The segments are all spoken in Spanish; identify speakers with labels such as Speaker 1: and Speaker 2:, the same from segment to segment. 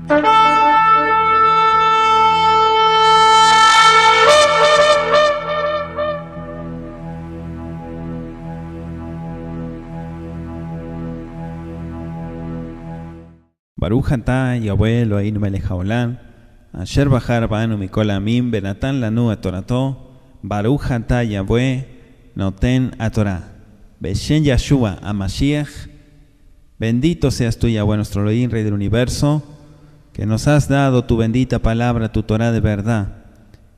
Speaker 1: Baruch atah Yahweh Eloheinu melech haolam, asher bahar banu mikol amim benatan lanu atorato, Baruch atah Yahweh noten atorah. Beshem Yahshua HaMashiach, bendito seas tú, Yahweh, nuestro Elohim, Rey del Universo, que nos has dado tu bendita palabra, tu Torah de verdad.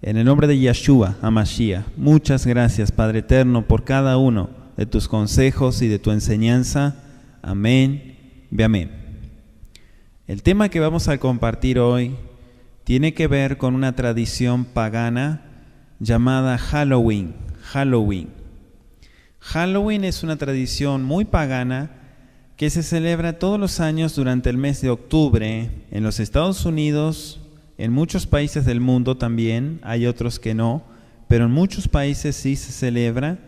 Speaker 1: En el nombre de Yahshua HaMashiach, muchas gracias, Padre Eterno, por cada uno de tus consejos y de tu enseñanza. Amén y amén. El tema que vamos a compartir hoy tiene que ver con una tradición pagana llamada Halloween. Halloween es una tradición muy pagana que se celebra todos los años durante el mes de octubre en los Estados Unidos, en muchos países del mundo también, hay otros que no, pero en muchos países sí se celebra.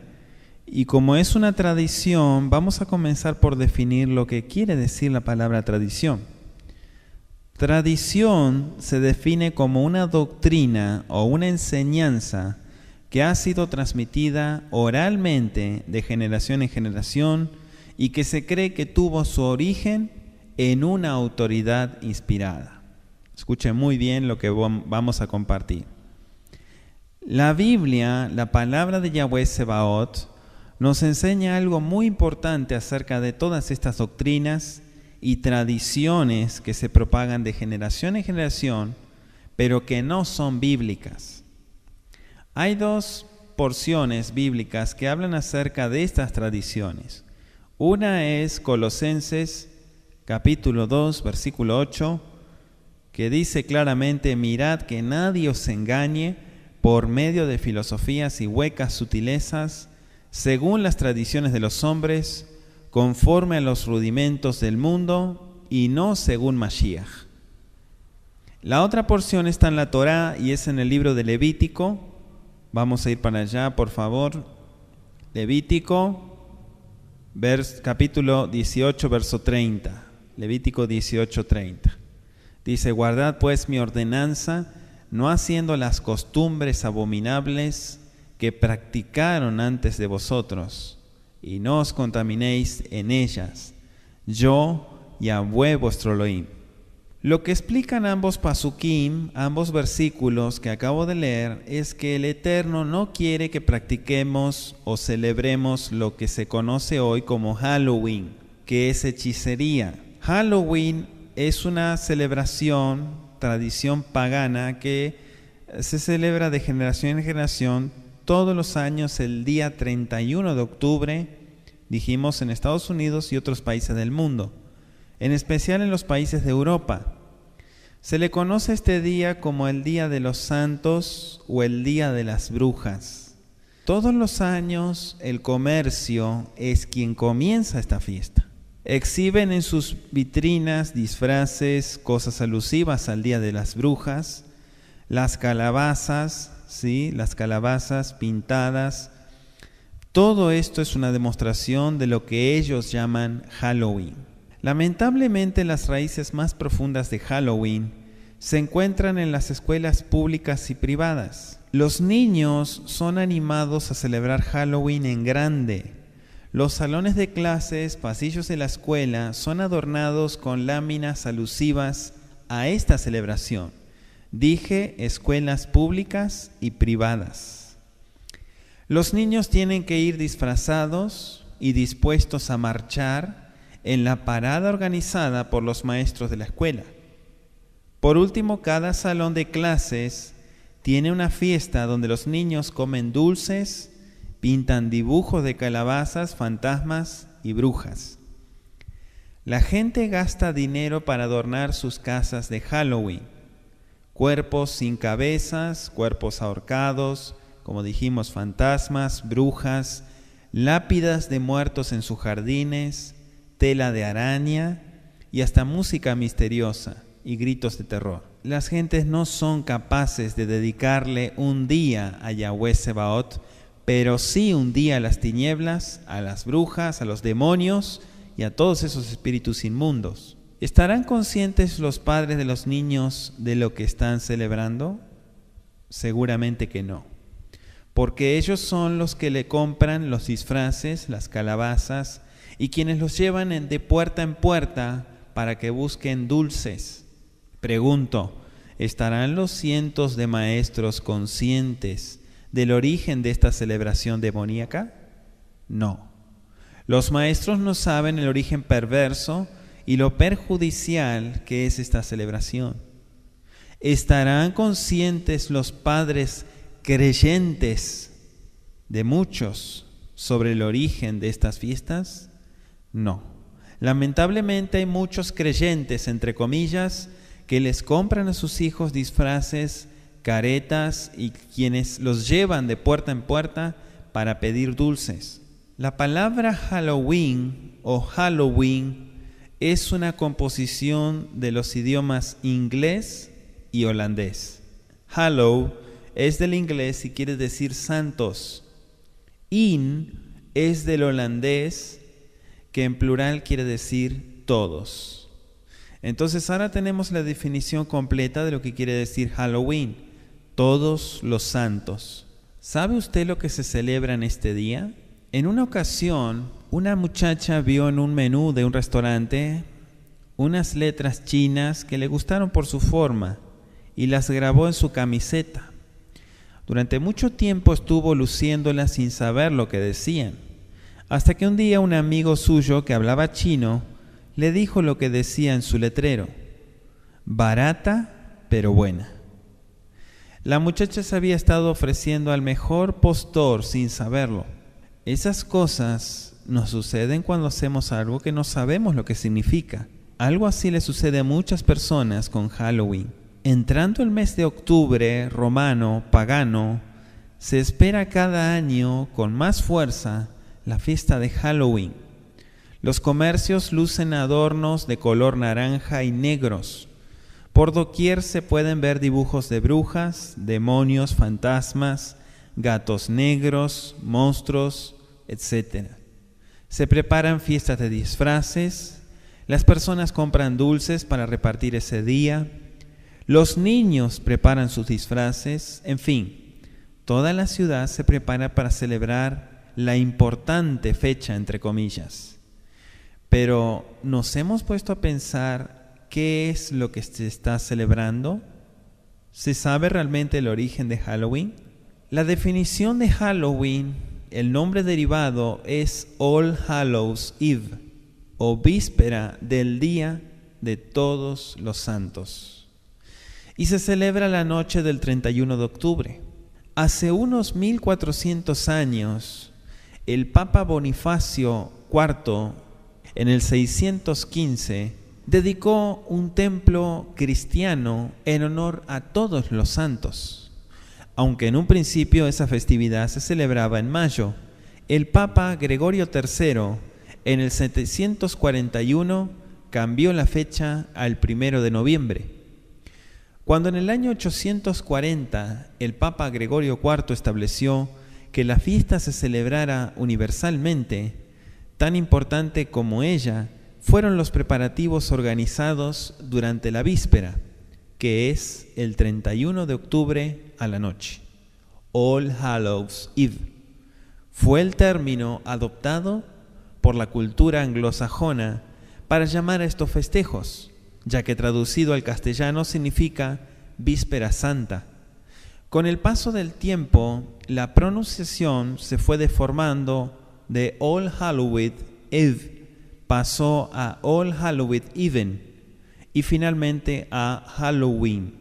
Speaker 1: Y como es una tradición, vamos a comenzar por definir lo que quiere decir la palabra tradición. Tradición se define como una doctrina o una enseñanza que ha sido transmitida oralmente de generación en generación y que se cree que tuvo su origen en una autoridad inspirada. Escuchen muy bien lo que vamos a compartir. La Biblia, la palabra de Yahweh Sebaot, nos enseña algo muy importante acerca de todas estas doctrinas y tradiciones que se propagan de generación en generación, pero que no son bíblicas. Hay dos porciones bíblicas que hablan acerca de estas tradiciones. Una es Colosenses capítulo 2, versículo 8, que dice claramente: mirad que nadie os engañe por medio de filosofías y huecas sutilezas, según las tradiciones de los hombres, conforme a los rudimentos del mundo y no según Mashiach. La otra porción está en la Torá y es en el libro de Levítico. Vamos a ir para allá, por favor. Levítico, capítulo 18, verso 30. Levítico 18, 30. Dice: guardad pues mi ordenanza, no haciendo las costumbres abominables que practicaron antes de vosotros, y no os contaminéis en ellas. Yo, Yahweh vuestro Elohim. Lo que explican ambos pasukim, ambos versículos que acabo de leer, es que el Eterno no quiere que practiquemos o celebremos lo que se conoce hoy como Halloween, que es hechicería. Halloween es una celebración, tradición pagana que se celebra de generación en generación todos los años el día 31 de octubre, dijimos, en Estados Unidos y otros países del mundo, en especial en los países de Europa. Se le conoce este día como el Día de los Santos o el Día de las Brujas. Todos los años el comercio es quien comienza esta fiesta. Exhiben en sus vitrinas disfraces, cosas alusivas al Día de las Brujas, las calabazas, ¿sí? Las calabazas pintadas. Todo esto es una demostración de lo que ellos llaman Halloween. Lamentablemente, las raíces más profundas de Halloween se encuentran en las escuelas públicas y privadas. Los niños son animados a celebrar Halloween en grande. Los salones de clases, pasillos de la escuela son adornados con láminas alusivas a esta celebración. Dije escuelas públicas y privadas. Los niños tienen que ir disfrazados y dispuestos a marchar en la parada organizada por los maestros de la escuela. Por último, cada salón de clases tiene una fiesta donde los niños comen dulces, pintan dibujos de calabazas, fantasmas y brujas. La gente gasta dinero para adornar sus casas de Halloween. Cuerpos sin cabezas, cuerpos ahorcados, como dijimos, fantasmas, brujas, lápidas de muertos en sus jardines, tela de araña y hasta música misteriosa y gritos de terror. Las gentes no son capaces de dedicarle un día a Yahweh Sebaot, pero sí un día a las tinieblas, a las brujas, a los demonios y a todos esos espíritus inmundos. ¿Estarán conscientes los padres de los niños de lo que están celebrando? Seguramente que no, porque ellos son los que le compran los disfraces, las calabazas, y quienes los llevan de puerta en puerta para que busquen dulces. Pregunto, ¿estarán los cientos de maestros conscientes del origen de esta celebración demoníaca? No. Los maestros no saben el origen perverso y lo perjudicial que es esta celebración. ¿Estarán conscientes los padres creyentes de muchos sobre el origen de estas fiestas? No. Lamentablemente hay muchos creyentes, entre comillas, que les compran a sus hijos disfraces, caretas y quienes los llevan de puerta en puerta para pedir dulces. La palabra Halloween o Halloween es una composición de los idiomas inglés y holandés. Hallow es del inglés y quiere decir santos. In es del holandés, que en plural quiere decir todos. Entonces ahora tenemos la definición completa de lo que quiere decir Halloween, todos los santos. ¿Sabe usted lo que se celebra en este día? En una ocasión, una muchacha vio en un menú de un restaurante unas letras chinas que le gustaron por su forma y las grabó en su camiseta. Durante mucho tiempo estuvo luciéndolas sin saber lo que decían, hasta que un día un amigo suyo que hablaba chino le dijo lo que decía en su letrero: barata pero buena. La muchacha se había estado ofreciendo al mejor postor sin saberlo. Esas cosas nos suceden cuando hacemos algo que no sabemos lo que significa. Algo así le sucede a muchas personas con Halloween. Entrando el mes de octubre romano, pagano, se espera cada año con más fuerza la fiesta de Halloween. Los comercios lucen adornos de color naranja y negros. Por doquier se pueden ver dibujos de brujas, demonios, fantasmas, gatos negros, monstruos, etc. Se preparan fiestas de disfraces, las personas compran dulces para repartir ese día, los niños preparan sus disfraces, en fin, toda la ciudad se prepara para celebrar la importante fecha, entre comillas. Pero, ¿nos hemos puesto a pensar qué es lo que se está celebrando? ¿Se sabe realmente el origen de Halloween? La definición de Halloween, el nombre derivado es All Hallows Eve, o víspera del Día de Todos los Santos. Y se celebra la noche del 31 de octubre. Hace unos 1400 años, el Papa Bonifacio IV, en el 615, dedicó un templo cristiano en honor a todos los santos. Aunque en un principio esa festividad se celebraba en mayo, el Papa Gregorio III, en el 741, cambió la fecha al 1 de noviembre. Cuando en el año 840 el Papa Gregorio IV estableció que la fiesta se celebrara universalmente, tan importante como ella fueron los preparativos organizados durante la víspera, que es el 31 de octubre a la noche. All Hallows Eve fue el término adoptado por la cultura anglosajona para llamar a estos festejos, ya que traducido al castellano significa Víspera Santa. Con el paso del tiempo, la pronunciación se fue deformando de All Halloween Eve, pasó a All Halloween Even y finalmente a Halloween.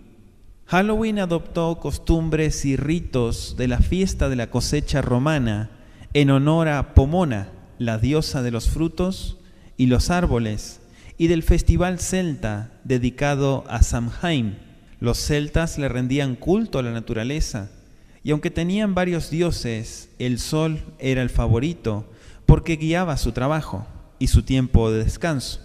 Speaker 1: Halloween adoptó costumbres y ritos de la fiesta de la cosecha romana en honor a Pomona, la diosa de los frutos y los árboles, y del festival celta dedicado a Samhain. Los celtas le rendían culto a la naturaleza, y aunque tenían varios dioses, el sol era el favorito porque guiaba su trabajo y su tiempo de descanso.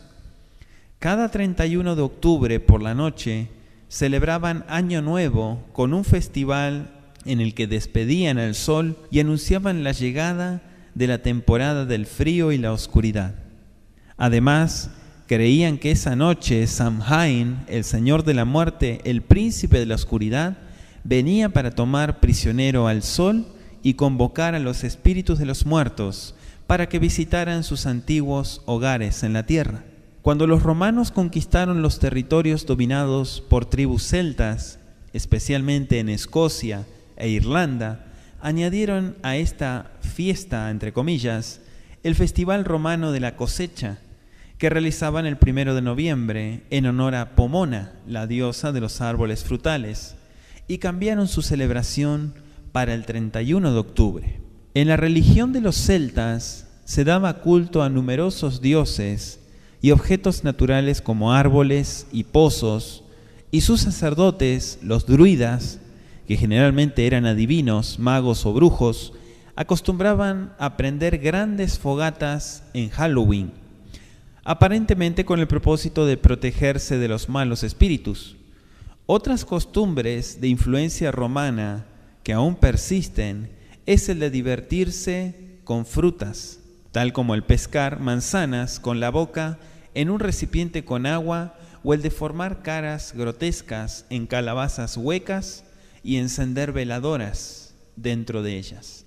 Speaker 1: Cada 31 de octubre por la noche celebraban Año Nuevo con un festival en el que despedían al sol y anunciaban la llegada de la temporada del frío y la oscuridad. Además, Creían que esa noche Samhain, el señor de la muerte, el príncipe de la oscuridad, venía para tomar prisionero al sol y convocar a los espíritus de los muertos para que visitaran sus antiguos hogares en la tierra. Cuando los romanos conquistaron los territorios dominados por tribus celtas, especialmente en Escocia e Irlanda, añadieron a esta fiesta, entre comillas, el festival romano de la cosecha, que realizaban el 1 de noviembre en honor a Pomona, la diosa de los árboles frutales, y cambiaron su celebración para el 31 de octubre. En la religión de los celtas se daba culto a numerosos dioses y objetos naturales como árboles y pozos, y sus sacerdotes, los druidas, que generalmente eran adivinos, magos o brujos, acostumbraban a prender grandes fogatas en Halloween, aparentemente con el propósito de protegerse de los malos espíritus. Otras costumbres de influencia romana que aún persisten es el de divertirse con frutas, tal como el pescar manzanas con la boca en un recipiente con agua o el de formar caras grotescas en calabazas huecas y encender veladoras dentro de ellas.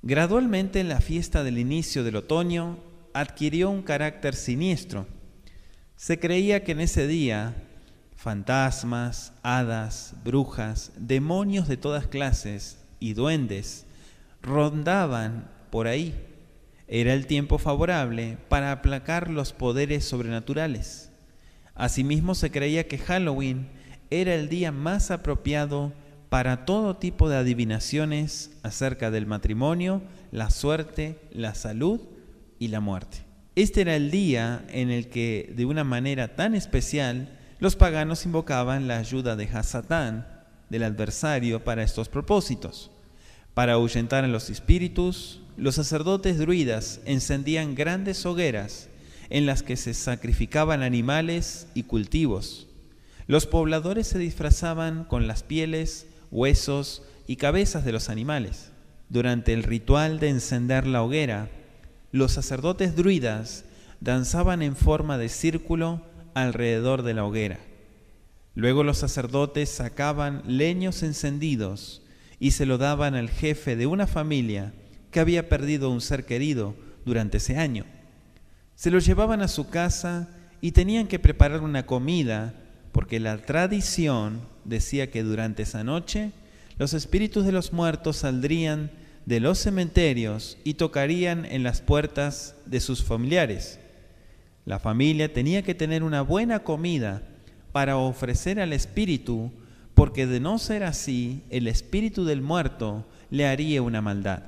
Speaker 1: Gradualmente la fiesta del inicio del otoño adquirió un carácter siniestro. Se creía que en ese día fantasmas, hadas, brujas, demonios de todas clases y duendes rondaban por ahí. Era el tiempo favorable para aplacar los poderes sobrenaturales. Asimismo, se creía que Halloween era el día más apropiado para todo tipo de adivinaciones acerca del matrimonio, la suerte, la salud y la muerte. Este era el día en el que, de una manera tan especial, los paganos invocaban la ayuda de Hasatán, del adversario, para estos propósitos. Para ahuyentar a los espíritus, los sacerdotes druidas encendían grandes hogueras en las que se sacrificaban animales y cultivos. Los pobladores se disfrazaban con las pieles, huesos y cabezas de los animales. Durante el ritual de encender la hoguera, los sacerdotes druidas danzaban en forma de círculo alrededor de la hoguera. Luego los sacerdotes sacaban leños encendidos y se lo daban al jefe de una familia que había perdido un ser querido durante ese año. Se lo llevaban a su casa y tenían que preparar una comida, porque la tradición decía que durante esa noche los espíritus de los muertos saldrían de los cementerios y tocarían en las puertas de sus familiares. La familia tenía que tener una buena comida para ofrecer al espíritu, porque de no ser así, el espíritu del muerto le haría una maldad.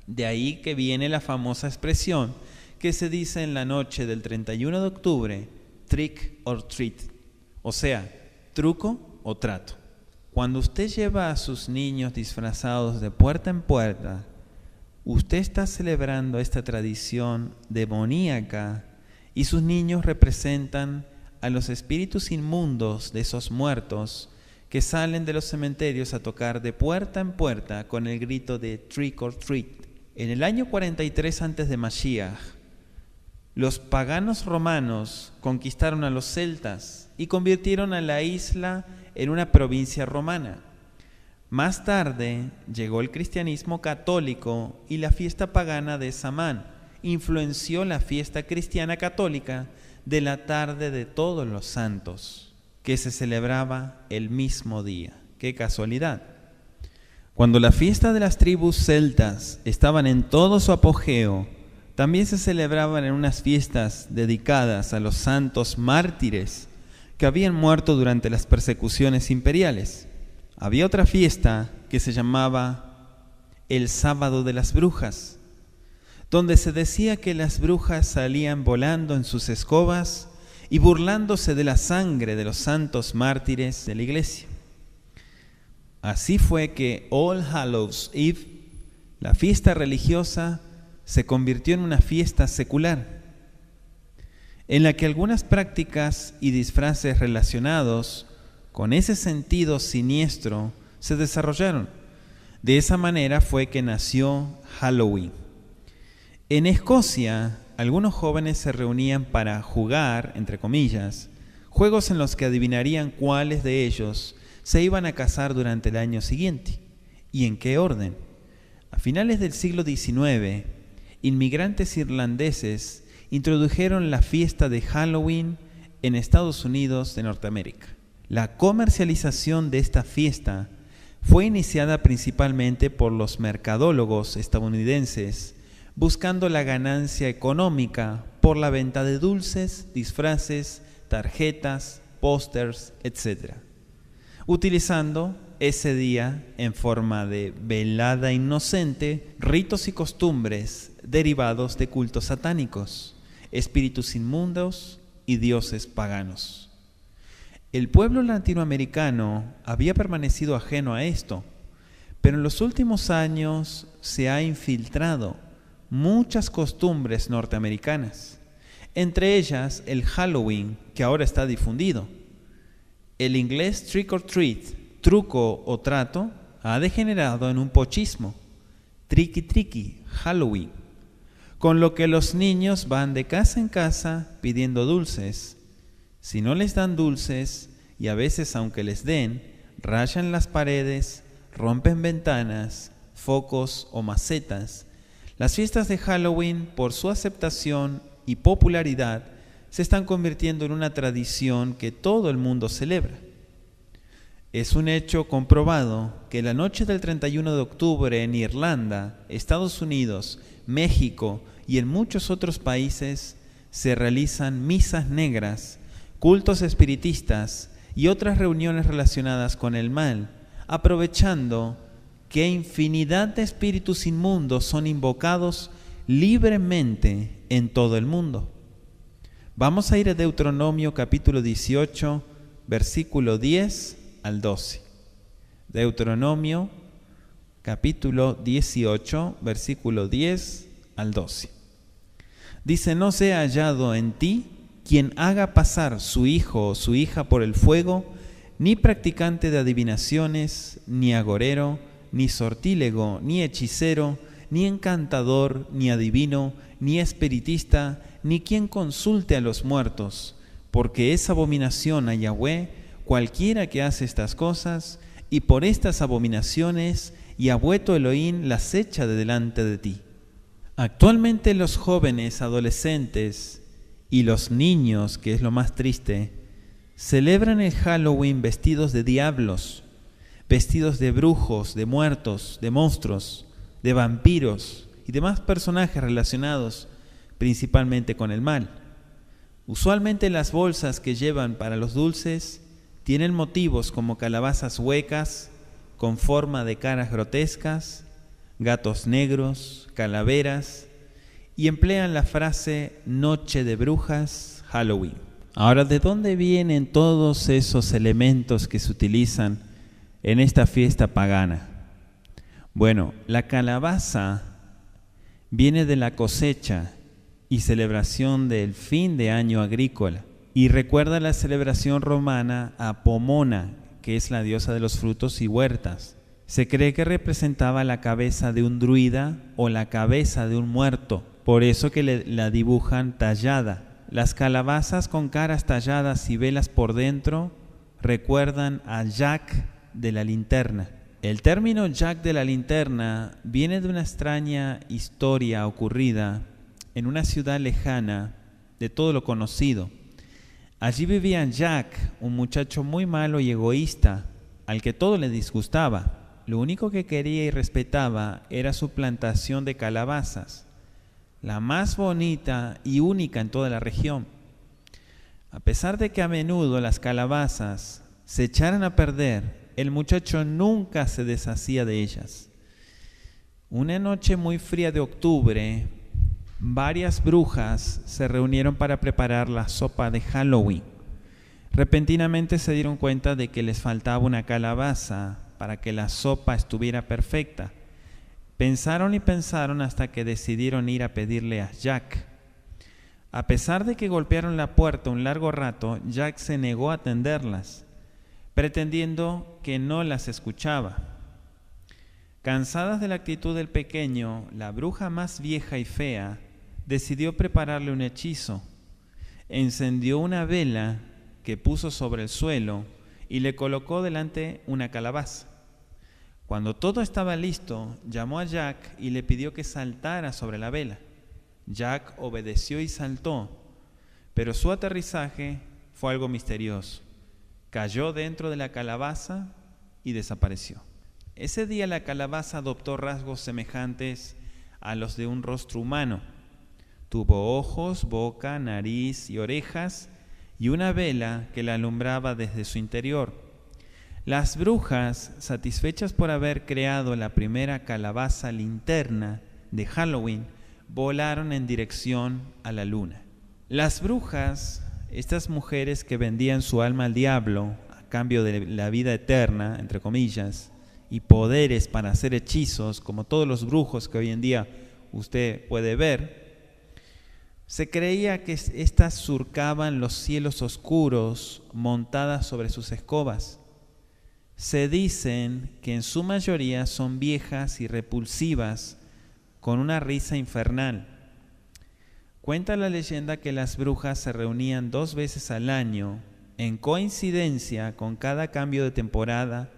Speaker 1: De ahí que viene la famosa expresión que se dice en la noche del 31 de octubre, trick or treat, o sea, truco o trato. Cuando usted lleva a sus niños disfrazados de puerta en puerta, usted está celebrando esta tradición demoníaca y sus niños representan a los espíritus inmundos de esos muertos que salen de los cementerios a tocar de puerta en puerta con el grito de trick or treat. En el año 43 antes de Mashiach, los paganos romanos conquistaron a los celtas y convirtieron a la isla en una provincia romana. Más tarde llegó el cristianismo católico y la fiesta pagana de Samán influenció la fiesta cristiana católica de la tarde de todos los santos, que se celebraba el mismo día. ¡Qué casualidad! Cuando la fiesta de las tribus celtas estaban en todo su apogeo, también se celebraban en unas fiestas dedicadas a los santos mártires que habían muerto durante las persecuciones imperiales. Había otra fiesta que se llamaba el Sábado de las Brujas, donde se decía que las brujas salían volando en sus escobas y burlándose de la sangre de los santos mártires de la iglesia. Así fue que All Hallows Eve, la fiesta religiosa, se convirtió en una fiesta secular, en la que algunas prácticas y disfraces relacionados con ese sentido siniestro se desarrollaron. De esa manera fue que nació Halloween. En Escocia algunos jóvenes se reunían para jugar, entre comillas, juegos en los que adivinarían cuáles de ellos se iban a casar durante el año siguiente y en qué orden. A finales del siglo XIX, inmigrantes irlandeses introdujeron la fiesta de Halloween en Estados Unidos de Norteamérica. La comercialización de esta fiesta fue iniciada principalmente por los mercadólogos estadounidenses buscando la ganancia económica por la venta de dulces, disfraces, tarjetas, pósters, etc., utilizando ese día en forma de velada inocente, ritos y costumbres derivados de cultos satánicos, espíritus inmundos y dioses paganos. El pueblo latinoamericano había permanecido ajeno a esto, pero en los últimos años se ha infiltrado muchas costumbres norteamericanas, entre ellas el Halloween, que ahora está difundido. El inglés trick or treat, truco o trato, ha degenerado en un pochismo, tricky tricky, Halloween, con lo que los niños van de casa en casa pidiendo dulces. Si no les dan dulces, y a veces aunque les den, rayan las paredes, rompen ventanas, focos o macetas. Las fiestas de Halloween, por su aceptación y popularidad, se están convirtiendo en una tradición que todo el mundo celebra. Es un hecho comprobado que la noche del 31 de octubre en Irlanda, Estados Unidos, México y en muchos otros países se realizan misas negras, cultos espiritistas y otras reuniones relacionadas con el mal, aprovechando que infinidad de espíritus inmundos son invocados libremente en todo el mundo. Vamos a ir a Deuteronomio capítulo 18, versículo 10 al 12. Deuteronomio capítulo 18, versículo 10 al 12. Dice: no sea hallado en ti quien haga pasar su hijo o su hija por el fuego, ni practicante de adivinaciones, ni agorero, ni sortílego, ni hechicero, ni encantador, ni adivino, ni espiritista, ni quien consulte a los muertos, porque es abominación a Yahweh cualquiera que hace estas cosas, y por estas abominaciones Yahweh tu Elohim las echa de delante de ti. Actualmente los jóvenes, adolescentes y los niños, que es lo más triste, celebran el Halloween vestidos de diablos, vestidos de brujos, de muertos, de monstruos, de vampiros y demás personajes relacionados principalmente con el mal. Usualmente las bolsas que llevan para los dulces tienen motivos como calabazas huecas con forma de caras grotescas, gatos negros, calaveras, y emplean la frase noche de brujas, Halloween. Ahora, ¿de dónde vienen todos esos elementos que se utilizan en esta fiesta pagana? Bueno, la calabaza viene de la cosecha y celebración del fin de año agrícola, y recuerda la celebración romana a Pomona, que es la diosa de los frutos y huertas. Se cree que representaba la cabeza de un druida o la cabeza de un muerto, por eso que la dibujan tallada. Las calabazas con caras talladas y velas por dentro recuerdan a Jack de la linterna. El término Jack de la linterna viene de una extraña historia ocurrida en una ciudad lejana de todo lo conocido. Allí vivía Jack, un muchacho muy malo y egoísta, al que todo le disgustaba. Lo único que quería y respetaba era su plantación de calabazas, la más bonita y única en toda la región. A pesar de que a menudo las calabazas se echaran a perder, el muchacho nunca se deshacía de ellas. Una noche muy fría de octubre, varias brujas se reunieron para preparar la sopa de Halloween. Repentinamente se dieron cuenta de que les faltaba una calabaza para que la sopa estuviera perfecta. Pensaron y pensaron hasta que decidieron ir a pedirle a Jack. A pesar de que golpearon la puerta un largo rato, Jack se negó a atenderlas, pretendiendo que no las escuchaba. Cansadas de la actitud del pequeño, la bruja más vieja y fea decidió prepararle un hechizo. Encendió una vela que puso sobre el suelo y le colocó delante una calabaza. Cuando todo estaba listo, llamó a Jack y le pidió que saltara sobre la vela. Jack obedeció y saltó, pero su aterrizaje fue algo misterioso. Cayó dentro de la calabaza y desapareció. Ese día la calabaza adoptó rasgos semejantes a los de un rostro humano. Tuvo ojos, boca, nariz y orejas y una vela que la alumbraba desde su interior. Las brujas, satisfechas por haber creado la primera calabaza linterna de Halloween, volaron en dirección a la luna. Las brujas, estas mujeres que vendían su alma al diablo a cambio de la vida eterna, entre comillas, y poderes para hacer hechizos, como todos los brujos que hoy en día usted puede ver, se creía que éstas surcaban los cielos oscuros montadas sobre sus escobas. Se dicen que en su mayoría son viejas y repulsivas, con una risa infernal. Cuenta la leyenda que las brujas se reunían 2 veces al año, en coincidencia con cada cambio de temporada,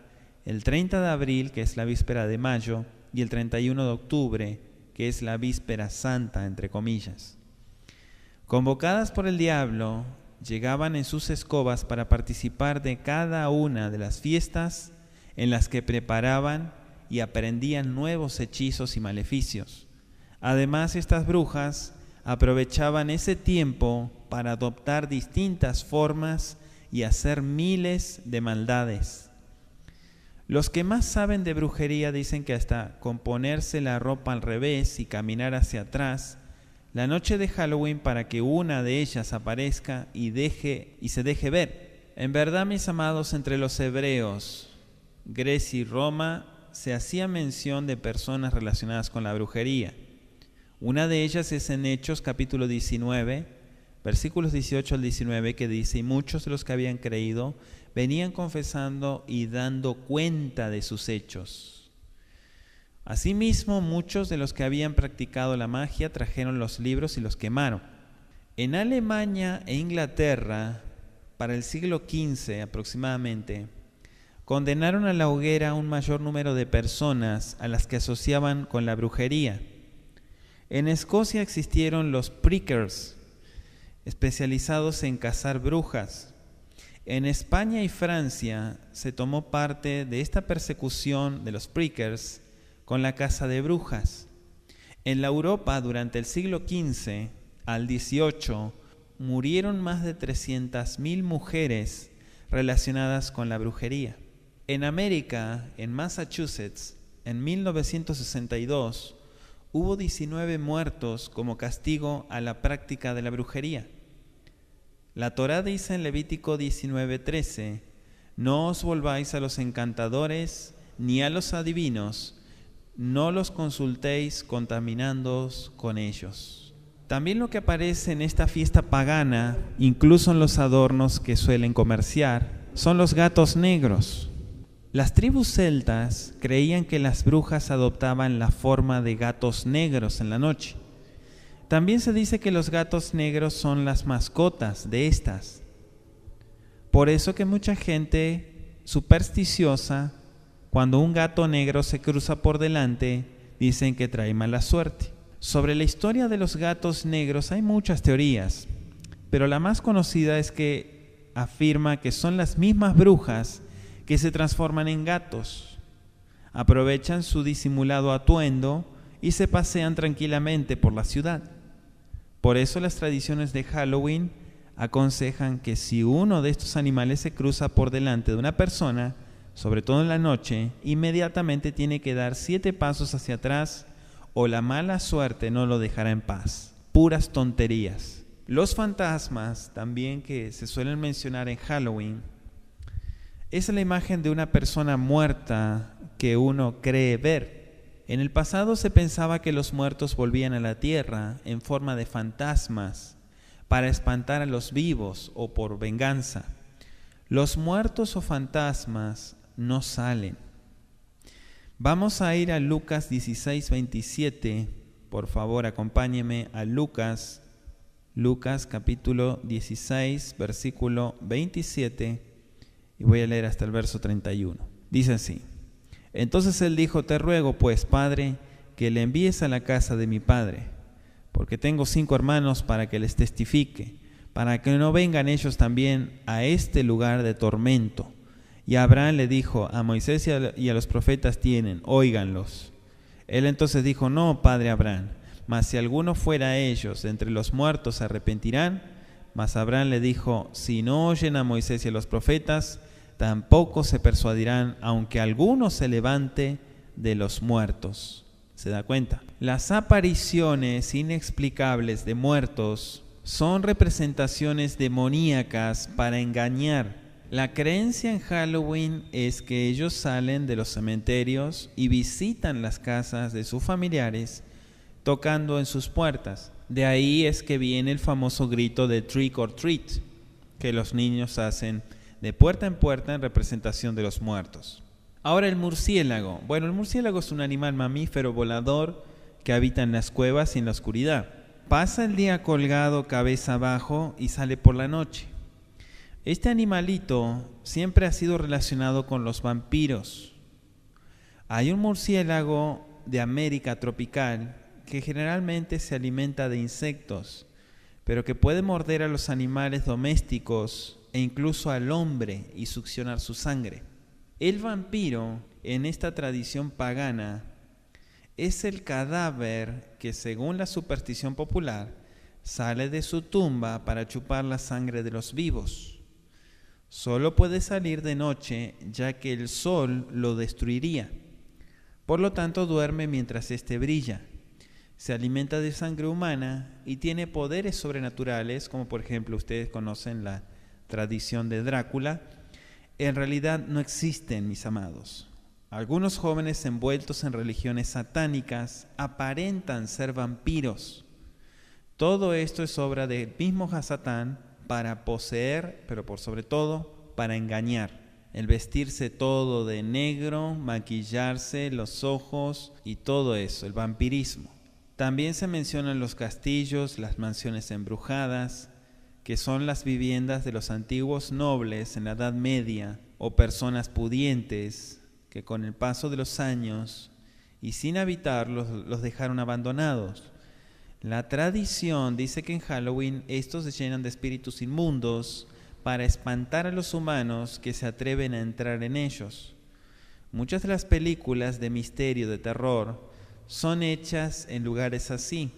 Speaker 1: el 30 de abril, que es la víspera de mayo, y el 31 de octubre, que es la víspera santa, entre comillas. Convocadas por el diablo, llegaban en sus escobas para participar de cada una de las fiestas en las que preparaban y aprendían nuevos hechizos y maleficios. Además, estas brujas aprovechaban ese tiempo para adoptar distintas formas y hacer miles de maldades. Los que más saben de brujería dicen que hasta con ponerse la ropa al revés y caminar hacia atrás la noche de Halloween para que una de ellas aparezca y se deje ver. En verdad, mis amados, entre los hebreos, Grecia y Roma se hacía mención de personas relacionadas con la brujería. Una de ellas es en Hechos capítulo 19, versículos 18 al 19, que dice: y muchos de los que habían creído venían confesando y dando cuenta de sus hechos. Asimismo, muchos de los que habían practicado la magia trajeron los libros y los quemaron. En Alemania e Inglaterra, para el siglo XV aproximadamente, condenaron a la hoguera un mayor número de personas a las que asociaban con la brujería. En Escocia existieron los prickers, especializados en cazar brujas. En España y Francia se tomó parte de esta persecución de los prickers con la caza de brujas. En la Europa, durante el siglo XV al XVIII, murieron más de 300.000 mujeres relacionadas con la brujería. En América, en Massachusetts, en 1962, hubo 19 muertos como castigo a la práctica de la brujería. La Torá dice en Levítico 19:13: no os volváis a los encantadores ni a los adivinos, no los consultéis contaminándoos con ellos. También lo que aparece en esta fiesta pagana, incluso en los adornos que suelen comerciar, son los gatos negros. Las tribus celtas creían que las brujas adoptaban la forma de gatos negros en la noche. También se dice que los gatos negros son las mascotas de estas. Por eso que mucha gente supersticiosa, cuando un gato negro se cruza por delante, dicen que trae mala suerte. Sobre la historia de los gatos negros hay muchas teorías, pero la más conocida es que afirma que son las mismas brujas que se transforman en gatos, aprovechan su disimulado atuendo y se pasean tranquilamente por la ciudad. Por eso las tradiciones de Halloween aconsejan que si uno de estos animales se cruza por delante de una persona, sobre todo en la noche, inmediatamente tiene que dar 7 pasos hacia atrás o la mala suerte no lo dejará en paz. Puras tonterías. Los fantasmas, también que se suelen mencionar en Halloween, es la imagen de una persona muerta que uno cree ver. En el pasado se pensaba que los muertos volvían a la tierra en forma de fantasmas para espantar a los vivos o por venganza. Los muertos o fantasmas no salen. Vamos a ir a Lucas 16:27 por favor acompáñeme a Lucas capítulo 16, versículo 27, y voy a leer hasta el verso 31. Dice así: Entonces él dijo: Te ruego pues, Padre, que le envíes a la casa de mi padre, porque tengo 5 hermanos, para que les testifique, para que no vengan ellos también a este lugar de tormento. Y Abraham le dijo: A Moisés y a los profetas tienen, óiganlos. Él entonces dijo: No, padre Abraham, mas si alguno fuera a ellos de entre los muertos, se arrepentirán. Mas Abraham le dijo: Si no oyen a Moisés y a los profetas, tampoco se persuadirán, aunque alguno se levante de los muertos. ¿Se da cuenta? Las apariciones inexplicables de muertos son representaciones demoníacas para engañar. La creencia en Halloween es que ellos salen de los cementerios y visitan las casas de sus familiares tocando en sus puertas. De ahí es que viene el famoso grito de trick or treat, que los niños hacen de puerta en puerta en representación de los muertos. Ahora el murciélago. Bueno, el murciélago es un animal mamífero volador que habita en las cuevas y en la oscuridad. Pasa el día colgado cabeza abajo y sale por la noche. Este animalito siempre ha sido relacionado con los vampiros. Hay un murciélago de América tropical que generalmente se alimenta de insectos, pero que puede morder a los animales domésticos e incluso al hombre y succionar su sangre. El vampiro, en esta tradición pagana, es el cadáver que, según la superstición popular, sale de su tumba para chupar la sangre de los vivos. Solo puede salir de noche, ya que el sol lo destruiría. Por lo tanto, duerme mientras éste brilla. Se alimenta de sangre humana y tiene poderes sobrenaturales, como por ejemplo ustedes conocen la tradición de Drácula. En realidad no existen, mis amados. Algunos jóvenes envueltos en religiones satánicas aparentan ser vampiros. Todo esto es obra del mismo Satán para poseer, pero por sobre todo para engañar. El vestirse todo de negro, maquillarse los ojos y todo eso, el vampirismo. También se mencionan los castillos, las mansiones embrujadas, que son las viviendas de los antiguos nobles en la Edad Media o personas pudientes que con el paso de los años y sin habitarlos los dejaron abandonados. La tradición dice que en Halloween estos se llenan de espíritus inmundos para espantar a los humanos que se atreven a entrar en ellos. Muchas de las películas de misterio, de terror, son hechas en lugares así.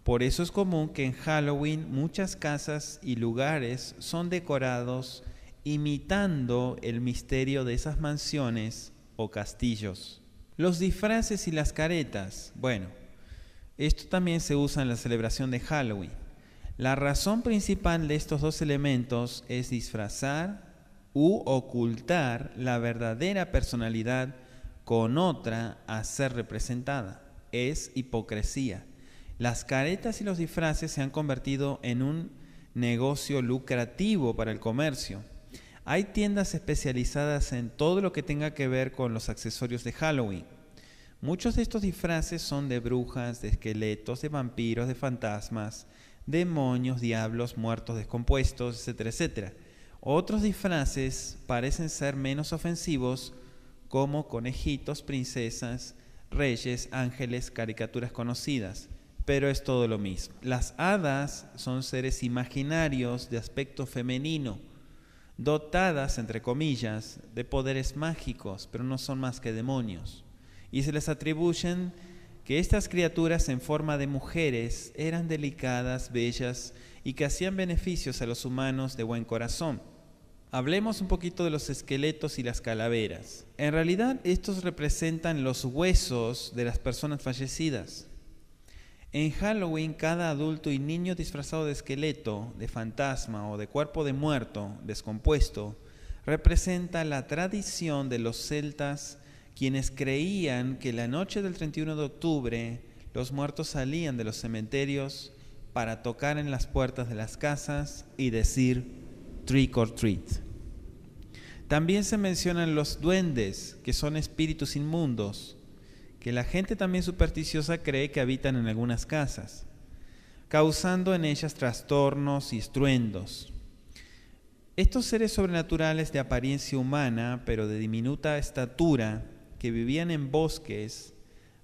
Speaker 1: Por eso es común que en Halloween muchas casas y lugares son decorados imitando el misterio de esas mansiones o castillos. Los disfraces y las caretas, bueno, esto también se usa en la celebración de Halloween. La razón principal de estos dos elementos es disfrazar u ocultar la verdadera personalidad con otra a ser representada. Es hipocresía. Las caretas y los disfraces se han convertido en un negocio lucrativo para el comercio. Hay tiendas especializadas en todo lo que tenga que ver con los accesorios de Halloween. Muchos de estos disfraces son de brujas, de esqueletos, de vampiros, de fantasmas, demonios, diablos, muertos descompuestos, etcétera, etcétera. Otros disfraces parecen ser menos ofensivos, como conejitos, princesas, reyes, ángeles, caricaturas conocidas, pero es todo lo mismo. Las hadas son seres imaginarios de aspecto femenino, dotadas, entre comillas, de poderes mágicos, pero no son más que demonios. Y se les atribuyen que estas criaturas en forma de mujeres eran delicadas, bellas y que hacían beneficios a los humanos de buen corazón. Hablemos un poquito de los esqueletos y las calaveras. En realidad, estos representan los huesos de las personas fallecidas. En Halloween, cada adulto y niño disfrazado de esqueleto, de fantasma o de cuerpo de muerto descompuesto representa la tradición de los celtas, quienes creían que la noche del 31 de octubre los muertos salían de los cementerios para tocar en las puertas de las casas y decir trick or treat. También se mencionan los duendes, que son espíritus inmundos, que la gente también supersticiosa cree que habitan en algunas casas, causando en ellas trastornos y estruendos. Estos seres sobrenaturales de apariencia humana, pero de diminuta estatura, que vivían en bosques,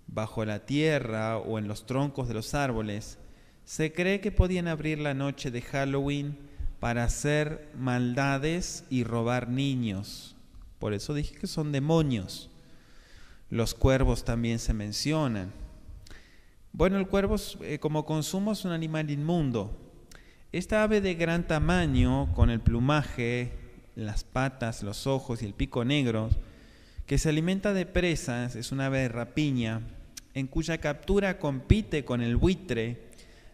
Speaker 1: bajo la tierra o en los troncos de los árboles, se cree que podían abrir la noche de Halloween para hacer maldades y robar niños. Por eso dije que son demonios. Los cuervos también se mencionan. Bueno, el cuervo como consumo es un animal inmundo. Esta ave de gran tamaño, con el plumaje, las patas, los ojos y el pico negros, que se alimenta de presas, es una ave de rapiña, en cuya captura compite con el buitre,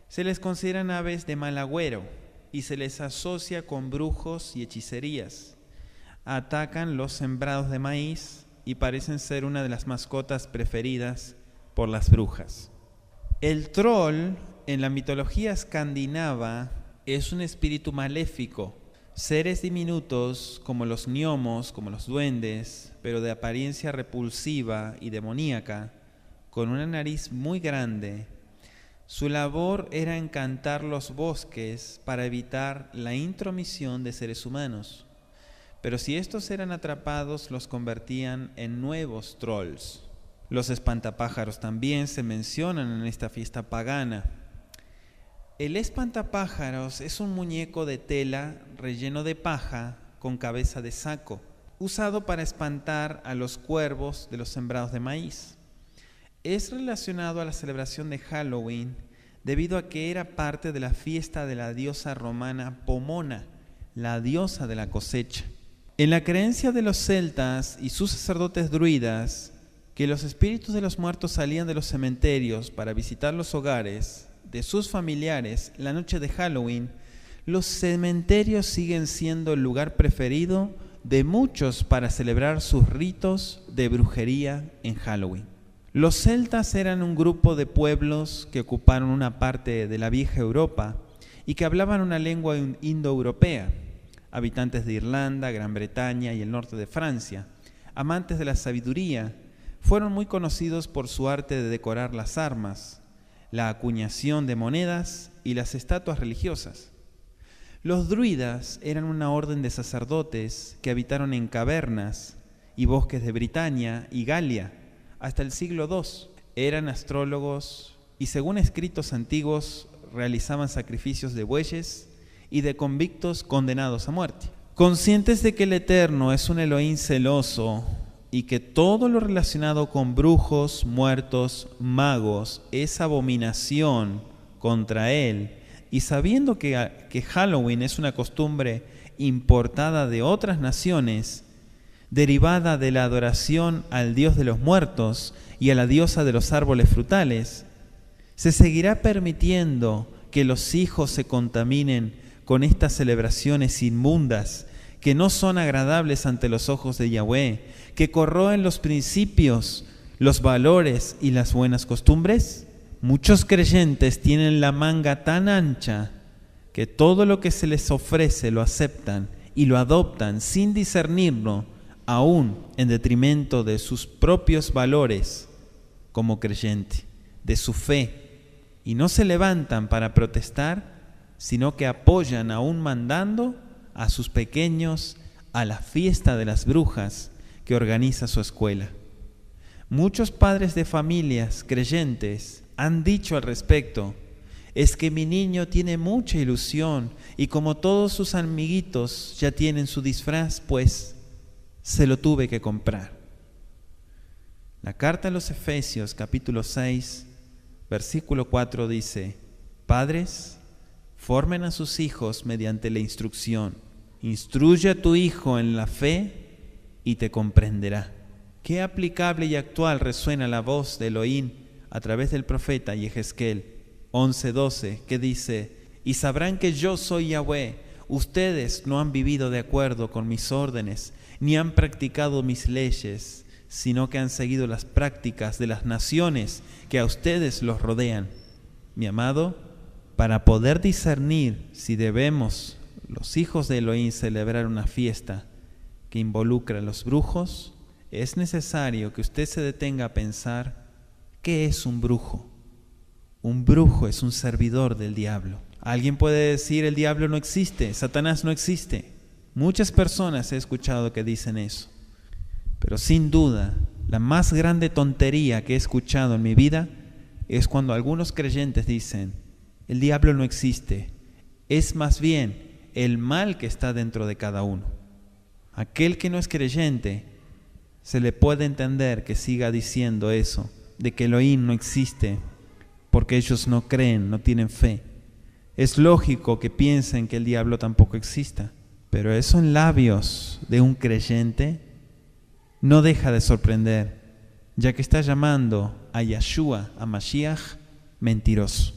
Speaker 1: se les consideran aves de mal agüero y se les asocia con brujos y hechicerías. Atacan los sembrados de maíz y parecen ser una de las mascotas preferidas por las brujas. El troll, en la mitología escandinava, es un espíritu maléfico, seres diminutos como los gnomos, como los duendes, pero de apariencia repulsiva y demoníaca, con una nariz muy grande. Su labor era encantar los bosques para evitar la intromisión de seres humanos. Pero si estos eran atrapados, los convertían en nuevos trolls. Los espantapájaros también se mencionan en esta fiesta pagana. El espantapájaros es un muñeco de tela relleno de paja con cabeza de saco, usado para espantar a los cuervos de los sembrados de maíz. Es relacionado a la celebración de Halloween debido a que era parte de la fiesta de la diosa romana Pomona, la diosa de la cosecha. En la creencia de los celtas y sus sacerdotes druidas, que los espíritus de los muertos salían de los cementerios para visitar los hogares de sus familiares la noche de Halloween, los cementerios siguen siendo el lugar preferido de muchos para celebrar sus ritos de brujería en Halloween. Los celtas eran un grupo de pueblos que ocuparon una parte de la vieja Europa y que hablaban una lengua indoeuropea, habitantes de Irlanda, Gran Bretaña y el norte de Francia, amantes de la sabiduría. Fueron muy conocidos por su arte de decorar las armas, la acuñación de monedas y las estatuas religiosas. Los druidas eran una orden de sacerdotes que habitaron en cavernas y bosques de Britania y Galia hasta el siglo II. Eran astrólogos y, según escritos antiguos, realizaban sacrificios de bueyes y de convictos condenados a muerte. Conscientes de que el Eterno es un Elohim celoso y que todo lo relacionado con brujos, muertos, magos es abominación contra él, y sabiendo que Halloween es una costumbre importada de otras naciones, derivada de la adoración al dios de los muertos y a la diosa de los árboles frutales, se seguirá permitiendo que los hijos se contaminen con estas celebraciones inmundas que no son agradables ante los ojos de Yahweh, que corroen los principios, los valores y las buenas costumbres? Muchos creyentes tienen la manga tan ancha que todo lo que se les ofrece lo aceptan y lo adoptan sin discernirlo, aún en detrimento de sus propios valores como creyente, de su fe, y no se levantan para protestar, sino que apoyan aún mandando a sus pequeños a la fiesta de las brujas que organiza su escuela. Muchos padres de familias creyentes han dicho al respecto: es que mi niño tiene mucha ilusión y como todos sus amiguitos ya tienen su disfraz, pues se lo tuve que comprar. La carta a los Efesios, capítulo 6, versículo 4 dice: Padres, formen a sus hijos mediante la instrucción. Instruye a tu hijo en la fe y te comprenderá. Qué aplicable y actual resuena la voz de Elohim a través del profeta Yehezkel 11:12, que dice: y sabrán que yo soy Yahweh. Ustedes no han vivido de acuerdo con mis órdenes, ni han practicado mis leyes, sino que han seguido las prácticas de las naciones que a ustedes los rodean. Mi amado, para poder discernir si debemos, los hijos de Elohim, celebrar una fiesta que involucra a los brujos, es necesario que usted se detenga a pensar ¿qué es un brujo? Un brujo es un servidor del diablo. Alguien puede decir, el diablo no existe, Satanás no existe. Muchas personas he escuchado que dicen eso. Pero sin duda, la más grande tontería que he escuchado en mi vida es cuando algunos creyentes dicen, el diablo no existe, es más bien el mal que está dentro de cada uno. Aquel que no es creyente, se le puede entender que siga diciendo eso, de que Elohim no existe, porque ellos no creen, no tienen fe. Es lógico que piensen que el diablo tampoco exista, pero eso en labios de un creyente no deja de sorprender, ya que está llamando a Yeshua, a Mashiach, mentiroso.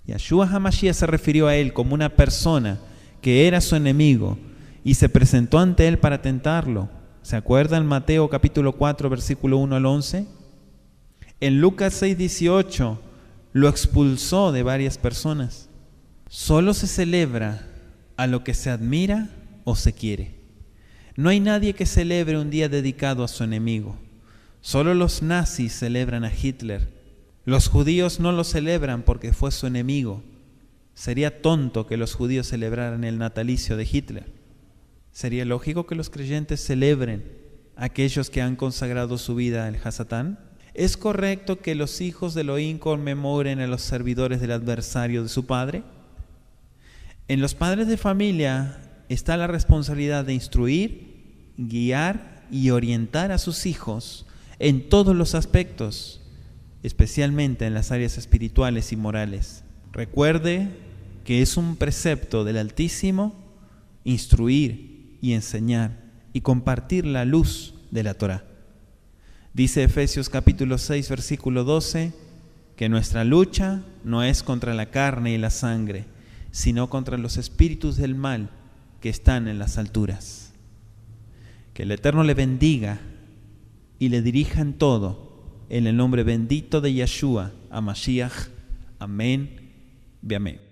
Speaker 1: Yeshua HaMashiach se refirió a él como una persona que era su enemigo y se presentó ante él para tentarlo. ¿Se acuerdan Mateo capítulo 4, versículo 1 al 11? En Lucas 6:18 lo expulsó de varias personas. Solo se celebra a lo que se admira o se quiere. No hay nadie que celebre un día dedicado a su enemigo. Solo los nazis celebran a Hitler. Los judíos no lo celebran porque fue su enemigo. Sería tonto que los judíos celebraran el natalicio de Hitler. ¿Sería lógico que los creyentes celebren a aquellos que han consagrado su vida al Hasatán? ¿Es correcto que los hijos de Elohim conmemoren a los servidores del adversario de su padre? En los padres de familia está la responsabilidad de instruir, guiar y orientar a sus hijos en todos los aspectos, especialmente en las áreas espirituales y morales. Recuerde que es un precepto del Altísimo instruir y enseñar y compartir la luz de la Torá. Dice Efesios capítulo 6, versículo 12, que nuestra lucha no es contra la carne y la sangre, sino contra los espíritus del mal que están en las alturas. Que el Eterno le bendiga y le dirija en todo, en el nombre bendito de Yeshua, HaMashiach. Amén. Amén.